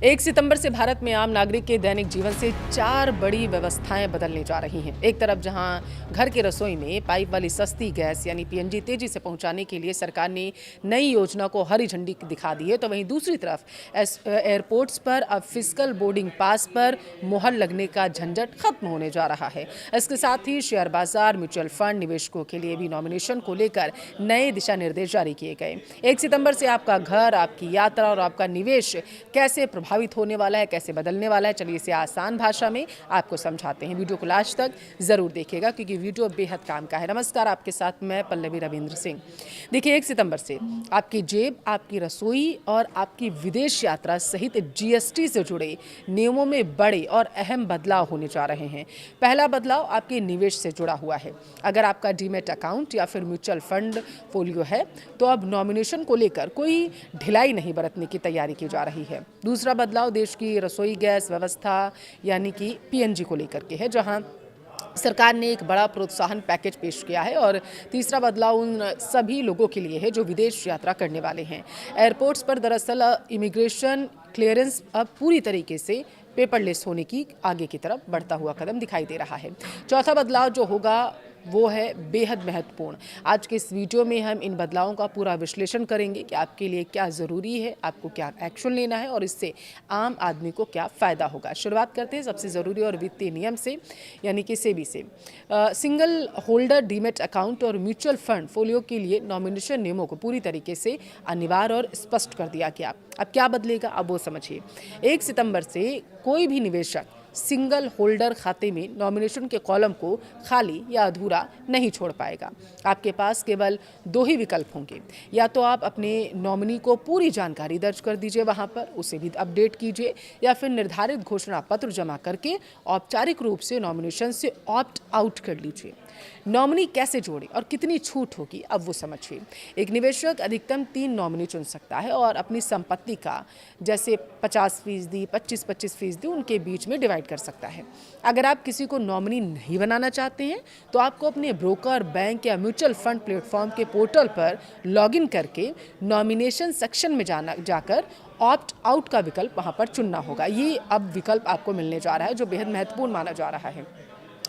1 सितंबर से भारत में आम नागरिक के दैनिक जीवन से 4 बड़ी व्यवस्थाएं बदलने जा रही हैं। एक तरफ जहां घर की रसोई में पाइप वाली सस्ती गैस यानी पीएनजी तेजी से पहुंचाने के लिए सरकार ने नई योजना को हरी झंडी दिखा दी है, तो वहीं दूसरी तरफ एयरपोर्ट्स पर अब फिजिकल बोर्डिंग पास पर मुहर लगने का झंझट खत्म होने जा रहा है। इसके साथ ही शेयर बाजार, म्यूचुअल फंड निवेशकों के लिए भी नॉमिनेशन को लेकर नए दिशा निर्देश जारी किए गए। 1 सितंबर से आपका घर, आपकी यात्रा और आपका निवेश कैसे प्रभावित होने वाला है, कैसे बदलने वाला है, चलिए इसे आसान भाषा में आपको समझाते हैं। वीडियो को लास्ट तक जरूर देखिएगा क्योंकि वीडियो बेहद काम का है। नमस्कार, आपके साथ मैं पल्लवी रविंद्र सिंह। देखिए, 1 सितंबर से आपकी जेब, आपकी रसोई और आपकी विदेश यात्रा सहित जीएसटी से जुड़े नियमों में बड़े और अहम बदलाव होने जा रहे हैं। पहला बदलाव आपके निवेश से जुड़ा हुआ है। अगर आपका डीमैट अकाउंट या फिर म्यूचुअल फंड फोलियो है तो अब नॉमिनेशन को लेकर कोई ढिलाई नहीं बरतने की तैयारी की जा रही है। दूसरा बदलाव देश की रसोई गैस व्यवस्था यानी कि पीएनजी को लेकर के है, जहां सरकार ने एक बड़ा प्रोत्साहन पैकेज पेश किया है। और तीसरा बदलाव उन सभी लोगों के लिए है जो विदेश यात्रा करने वाले हैं। एयरपोर्ट्स पर दरअसल इमिग्रेशन क्लियरेंस अब पूरी तरीके से पेपरलेस होने की आगे की तरफ बढ़ता हुआ कदम दिखाई दे रहा है। चौथा बदलाव जो होगा वो है बेहद महत्वपूर्ण। आज के इस वीडियो में हम इन बदलावों का पूरा विश्लेषण करेंगे कि आपके लिए क्या ज़रूरी है, आपको क्या एक्शन लेना है और इससे आम आदमी को क्या फ़ायदा होगा। शुरुआत करते हैं सबसे ज़रूरी और वित्तीय नियम से, यानी कि सेबी से। सिंगल होल्डर डीमैट अकाउंट और म्यूचुअल फंड फोलियो के लिए नॉमिनेशन नियमों को पूरी तरीके से अनिवार्य और स्पष्ट कर दिया गया। अब क्या बदलेगा, अब वो समझिए। 1 सितंबर से कोई भी निवेशक सिंगल होल्डर खाते में नॉमिनेशन के कॉलम को खाली या अधूरा नहीं छोड़ पाएगा। आपके पास केवल 2 ही विकल्प होंगे। या तो आप अपने नॉमिनी को पूरी जानकारी दर्ज कर दीजिए वहां पर, उसे भी अपडेट कीजिए, या फिर निर्धारित घोषणा पत्र जमा करके औपचारिक रूप से नॉमिनेशन से ऑप्ट आउट कर लीजिए। नॉमिनी कैसे जोड़े और कितनी छूट होगी, अब वो समझिए। एक निवेशक अधिकतम 3 नॉमिनी चुन सकता है और अपनी संपत्ति का जैसे 50%, 25% उनके बीच में डिवाइड कर सकता है। अगर आप किसी को नॉमिनी नहीं बनाना चाहते हैं तो आपको अपने ब्रोकर, बैंक या म्यूचुअल फंड प्लेटफॉर्म के पोर्टल पर लॉगिन करके नॉमिनेशन सेक्शन में जाकर ऑप्ट आउट का विकल्प वहां पर चुनना होगा। ये अब विकल्प आपको मिलने जा रहा है जो बेहद महत्वपूर्ण माना जा रहा है।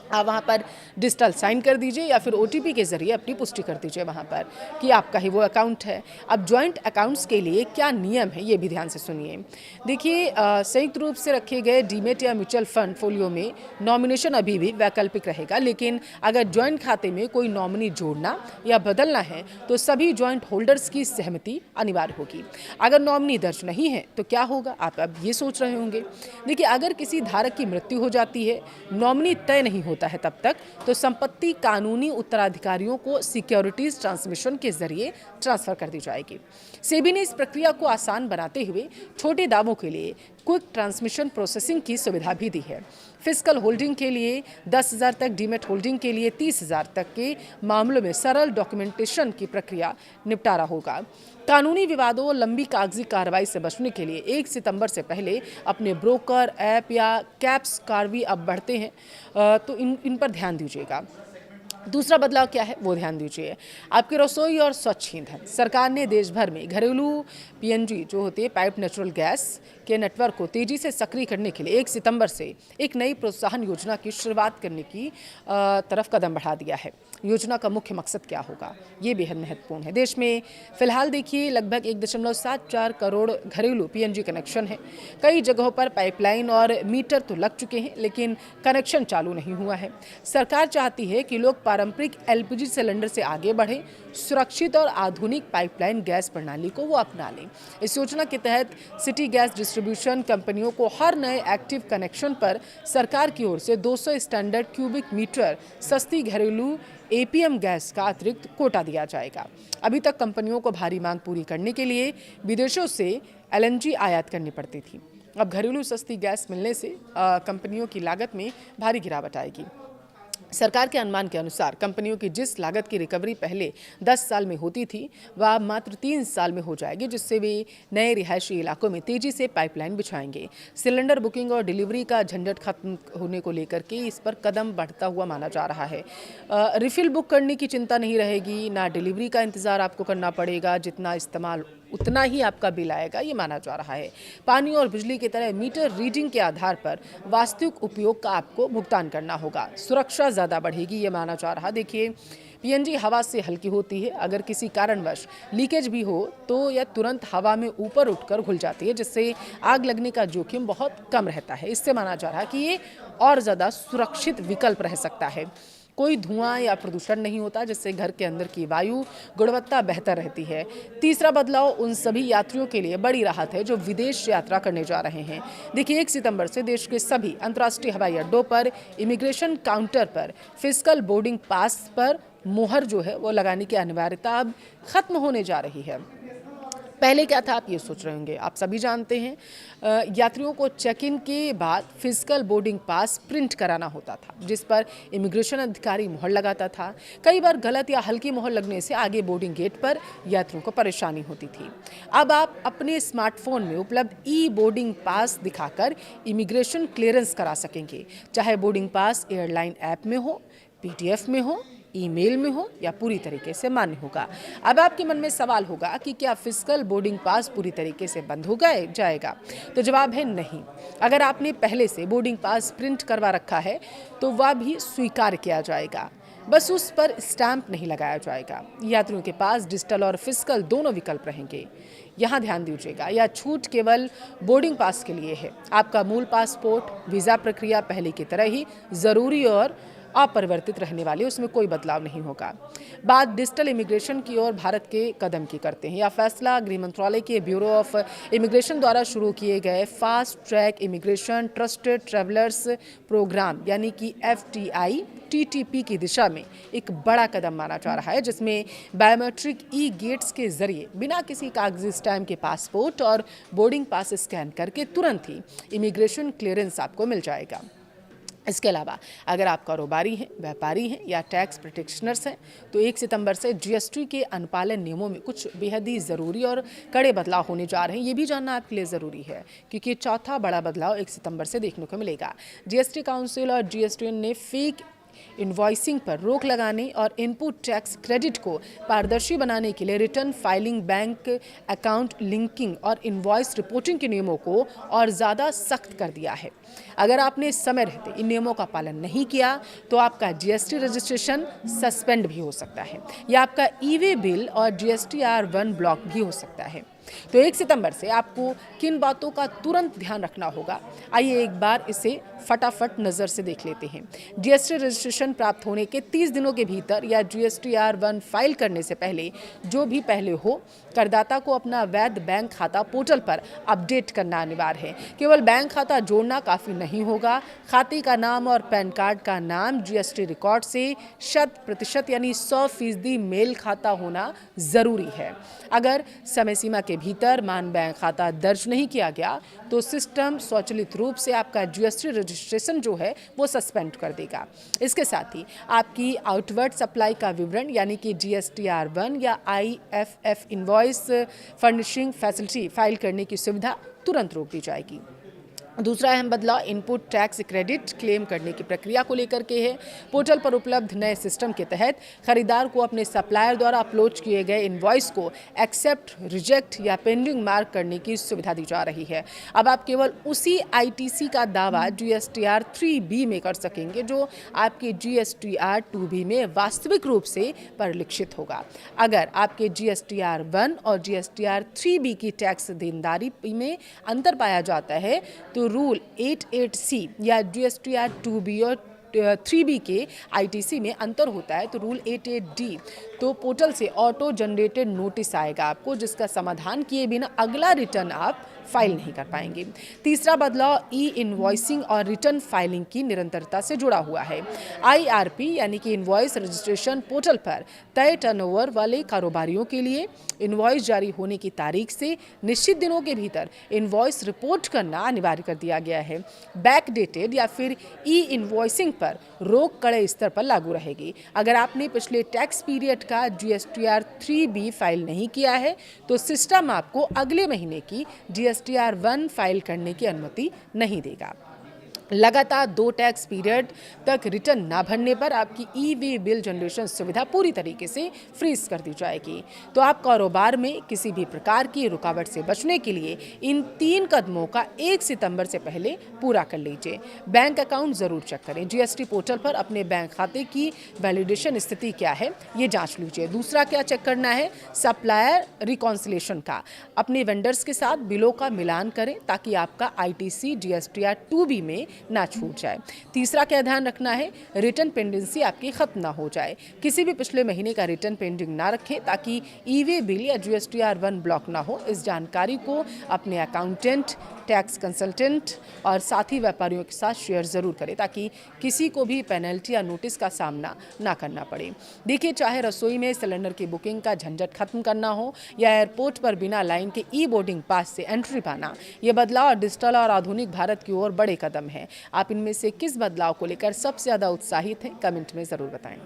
आप वहाँ पर डिजिटल साइन कर दीजिए या फिर ओटीपी के जरिए अपनी पुष्टि कर दीजिए वहाँ पर कि आपका ही वो अकाउंट है। अब जॉइंट अकाउंट्स के लिए क्या नियम है ये भी ध्यान से सुनिए। देखिए, संयुक्त रूप से रखे गए डीमैट या म्यूचुअल फंड फोलियो में नॉमिनेशन अभी भी वैकल्पिक रहेगा, लेकिन अगर जॉइंट खाते में कोई नॉमिनी जोड़ना या बदलना है तो सभी जॉइंट होल्डर्स की सहमति अनिवार्य होगी। अगर नॉमिनी दर्ज नहीं है तो क्या होगा, आप अब ये सोच रहे होंगे। देखिए, अगर किसी धारक की मृत्यु हो जाती है, नॉमिनी तय नहीं होता है तब तक, तो संपत्ति कानूनी उत्तराधिकारियों को सिक्योरिटीज ट्रांसमिशन के जरिए ट्रांसफर कर दी जाएगी। सेबी ने इस प्रक्रिया को आसान बनाते हुए छोटे दावों के लिए क्विक ट्रांसमिशन प्रोसेसिंग की सुविधा भी दी है। फिजिकल होल्डिंग के लिए 10,000 तक, डीमैट होल्डिंग के लिए 30,000 तक के मामलों में सरल डॉक्यूमेंटेशन की प्रक्रिया निपटारा होगा। कानूनी विवादों और लंबी कागजी कार्रवाई से बचने के लिए 1 सितंबर से पहले अपने ब्रोकर, ऐप या कैप्स कार्रवाई अब बढ़ते हैं, तो इन पर ध्यान दीजिएगा। दूसरा बदलाव क्या है वो ध्यान दीजिए। आपकी रसोई और स्वच्छ ईंधन, सरकार ने देश भर में घरेलू पीएनजी जो होती है पाइप नेचुरल गैस के नेटवर्क को तेजी से सक्रिय करने के लिए 1 सितंबर से एक नई प्रोत्साहन योजना की शुरुआत करने की तरफ कदम बढ़ा दिया है। योजना का मुख्य मकसद क्या होगा, ये बेहद महत्वपूर्ण है। देश में फिलहाल देखिए लगभग 1.74 करोड़ घरेलू पीएनजी कनेक्शन है। कई जगहों पर पाइपलाइन और मीटर तो लग चुके हैं, लेकिन कनेक्शन चालू नहीं हुआ है। सरकार चाहती है कि लोग पारंपरिक एलपीजी सिलेंडर से आगे बढ़ें, सुरक्षित और आधुनिक पाइपलाइन गैस प्रणाली को वो अपना लें। इस योजना के तहत सिटी गैस डिस्ट्रीब्यूशन कंपनियों को हर नए एक्टिव कनेक्शन पर सरकार की ओर से 200 स्टैंडर्ड क्यूबिक मीटर सस्ती घरेलू एपीएम गैस का अतिरिक्त कोटा दिया जाएगा। अभी तक कंपनियों को भारी मांग पूरी करने के लिए विदेशों से एलएनजी आयात करनी पड़ती थी। अब घरेलू सस्ती गैस मिलने से कंपनियों की लागत में भारी गिरावट आएगी। सरकार के अनुमान के अनुसार कंपनियों की जिस लागत की रिकवरी पहले 10 साल में होती थी वह अब मात्र 3 साल में हो जाएगी, जिससे वे नए रिहायशी इलाकों में तेजी से पाइपलाइन बिछाएंगे। सिलेंडर बुकिंग और डिलीवरी का झंझट खत्म होने को लेकर के इस पर कदम बढ़ता हुआ माना जा रहा है। रिफिल बुक करने की चिंता नहीं रहेगी, ना डिलीवरी का इंतजार आपको करना पड़ेगा। जितना इस्तेमाल उतना ही आपका बिल आएगा, ये माना जा रहा है। पानी और बिजली की तरह मीटर रीडिंग के आधार पर वास्तविक उपयोग का आपको भुगतान करना होगा। सुरक्षा ज़्यादा बढ़ेगी, ये माना जा रहा। देखिए, पीएनजी हवा से हल्की होती है। अगर किसी कारणवश लीकेज भी हो तो यह तुरंत हवा में ऊपर उठकर घुल जाती है, जिससे आग लगने का जोखिम बहुत कम रहता है। इससे माना जा रहा है कि ये और ज़्यादा सुरक्षित विकल्प रह सकता है। कोई धुआं या प्रदूषण नहीं होता, जिससे घर के अंदर की वायु गुणवत्ता बेहतर रहती है। तीसरा बदलाव उन सभी यात्रियों के लिए बड़ी राहत है जो विदेश यात्रा करने जा रहे हैं। देखिए, 1 सितंबर से देश के सभी अंतर्राष्ट्रीय हवाई अड्डों पर इमिग्रेशन काउंटर पर फिजिकल बोर्डिंग पास पर मुहर जो है वो लगाने की अनिवार्यता अब खत्म होने जा रही है। पहले क्या था, आप ये सोच रहे होंगे, आप सभी जानते हैं यात्रियों को चेक इन के बाद फिजिकल बोर्डिंग पास प्रिंट कराना होता था, जिस पर इमिग्रेशन अधिकारी मुहर लगाता था। कई बार गलत या हल्की मुहर लगने से आगे बोर्डिंग गेट पर यात्रियों को परेशानी होती थी। अब आप अपने स्मार्टफोन में उपलब्ध ई बोर्डिंग पास दिखाकर इमिग्रेशन क्लियरेंस करा सकेंगे, चाहे बोर्डिंग पास एयरलाइन ऐप में हो, पीडीएफ में हो, ईमेल में हो या पूरी तरीके से मान्य होगा। अब आपके मन में सवाल होगा कि क्या फिजिकल बोर्डिंग पास पूरी तरीके से बंद हो जाएगा? तो जवाब है नहीं। अगर आपने पहले से बोर्डिंग पास प्रिंट करवा रखा है तो वह भी स्वीकार किया जाएगा, बस उस पर स्टैंप नहीं लगाया जाएगा। यात्रियों के पास डिजिटल और फिजिकल दोनों विकल्प रहेंगे। यहाँ ध्यान दीजिएगा, यह छूट केवल बोर्डिंग पास के लिए है। आपका मूल पासपोर्ट वीज़ा प्रक्रिया पहले की तरह ही ज़रूरी और अपरिवर्तित रहने वाली, उसमें कोई बदलाव नहीं होगा। बात डिजिटल इमिग्रेशन की ओर भारत के कदम की करते हैं। यह फैसला गृह मंत्रालय के ब्यूरो ऑफ इमिग्रेशन द्वारा शुरू किए गए fast track immigration trusted travellers programme यानी कि FTI TTP की दिशा में एक बड़ा कदम माना जा रहा है, जिसमें बायोमेट्रिक ई गेट्स के जरिए बिना किसी कागजी स्टैम्प के पासपोर्ट और बोर्डिंग पास स्कैन करके तुरंत ही इमिग्रेशन क्लियरेंस आपको मिल जाएगा। इसके अलावा अगर आप कारोबारी हैं, व्यापारी हैं या टैक्स प्रैक्टिशनर्स हैं तो 1 सितंबर से GST के अनुपालन नियमों में कुछ बेहद ही ज़रूरी और कड़े बदलाव होने जा रहे हैं। ये भी जानना आपके लिए ज़रूरी है क्योंकि चौथा बड़ा बदलाव 1 सितंबर से देखने को मिलेगा। GST काउंसिल और GSTN ने फेक इनवॉइसिंग पर रोक लगाने और इनपुट टैक्स क्रेडिट को पारदर्शी बनाने के लिए return filing, bank account linking और इनवॉइस रिपोर्टिंग के नियमों को और ज़्यादा सख्त कर दिया है। अगर आपने समय रहते इन नियमों का पालन नहीं किया तो आपका GST रजिस्ट्रेशन सस्पेंड भी हो सकता है या आपका ई-वे बिल और GSTR1 ब्लॉक भी हो सकता है। तो 1 सितंबर से आपको किन बातों का तुरंत ध्यान रखना होगा, आइए एक बार इसे फटाफट नज़र से देख लेते हैं। GST रजिस्ट्रेशन प्राप्त होने के 30 दिनों के भीतर या GSTR1 फाइल करने से पहले जो भी पहले हो, करदाता को अपना वैध बैंक खाता पोर्टल पर अपडेट करना अनिवार्य है। केवल बैंक खाता जोड़ना काफ़ी नहीं होगा, खाते का नाम और पैन कार्ड का नाम GST रिकॉर्ड से 100% यानी 100% मेल खाता होना ज़रूरी है। अगर समय सीमा के भीतर मान बैंक खाता दर्ज नहीं किया गया तो सिस्टम स्वचालित रूप से आपका GST रजिस्ट्रेशन जो है वो सस्पेंड कर देगा। इसके साथ ही आपकी आउटवर्ड सप्लाई का विवरण यानी कि GSTR1 या IFF invoice furnishing facility file करने की सुविधा तुरंत रोक दी जाएगी। दूसरा अहम बदलाव इनपुट टैक्स क्रेडिट क्लेम करने की प्रक्रिया को लेकर के है। पोर्टल पर उपलब्ध नए सिस्टम के तहत खरीदार को अपने सप्लायर द्वारा अपलोड किए गए इनवॉइस को एक्सेप्ट, रिजेक्ट या पेंडिंग मार्क करने की सुविधा दी जा रही है। अब आप केवल उसी ITC का दावा GSTR3B में कर सकेंगे जो आपके GSTR2B में वास्तविक रूप से परिलक्षित होगा। अगर आपके GSTR1 और GSTR3B की टैक्स देनदारी में अंतर पाया जाता है तो रूल 88C या GSTR2B और 3B के ITC में अंतर होता है तो रूल 88D तो पोर्टल से ऑटो जनरेटेड नोटिस आएगा आपको, जिसका समाधान किए बिना अगला रिटर्न आप फाइल नहीं कर पाएंगे। तीसरा बदलाव ई इनवॉइसिंग और रिटर्न फाइलिंग की निरंतरता से जुड़ा हुआ है। IRP यानी कि इनवॉइस रजिस्ट्रेशन पोर्टल पर तय टर्नओवर वाले कारोबारियों के लिए इनवॉइस जारी होने की तारीख से निश्चित दिनों के भीतर इनवॉइस रिपोर्ट करना अनिवार्य कर दिया गया है। बैक डेटेड या फिर ई इनवॉइसिंग पर रोक कड़े स्तर पर लागू रहेगी। अगर आपने पिछले टैक्स पीरियड का GSTR3B फाइल नहीं किया है तो सिस्टम आपको अगले महीने की GSTR1 फाइल करने की अनुमति नहीं देगा। लगातार 2 टैक्स पीरियड तक रिटर्न ना भरने पर आपकी ई-वे बिल जनरेशन सुविधा पूरी तरीके से फ्रीज कर दी जाएगी। तो आप कारोबार में किसी भी प्रकार की रुकावट से बचने के लिए इन 3 कदमों का 1 सितंबर से पहले पूरा कर लीजिए। बैंक अकाउंट जरूर चेक करें। जीएसटी पोर्टल पर अपने बैंक खाते की वैलिडेशन स्थिति क्या है, ये जांच लीजिए। दूसरा क्या चेक करना है, सप्लायर रिकॉन्सिलेशन का। अपने वेंडर्स के साथ बिलों का मिलान करें ताकि आपका आईटीसी जीएसटीआर 2B में ना छूट जाए। तीसरा क्या ध्यान रखना है, रिटर्न पेंडेंसी आपकी खत्म ना हो जाए। किसी भी पिछले महीने का रिटर्न पेंडिंग ना रखें ताकि ई-वे बिल या जीएसटीआर 1 ब्लॉक ना हो। इस जानकारी को अपने अकाउंटेंट, टैक्स कंसल्टेंट और साथी व्यापारियों के साथ शेयर जरूर करें ताकि किसी को भी पेनल्टी या नोटिस का सामना ना करना पड़े। देखिए, चाहे रसोई में सिलेंडर की बुकिंग का झंझट खत्म करना हो या एयरपोर्ट पर बिना लाइन के ई बोर्डिंग पास से एंट्री पाना, ये बदलाव डिजिटल और आधुनिक भारत की ओर बड़े कदम हैं। आप इनमें से किस बदलाव को लेकर सबसे ज़्यादा उत्साहित हैं, कमेंट में ज़रूर बताएं।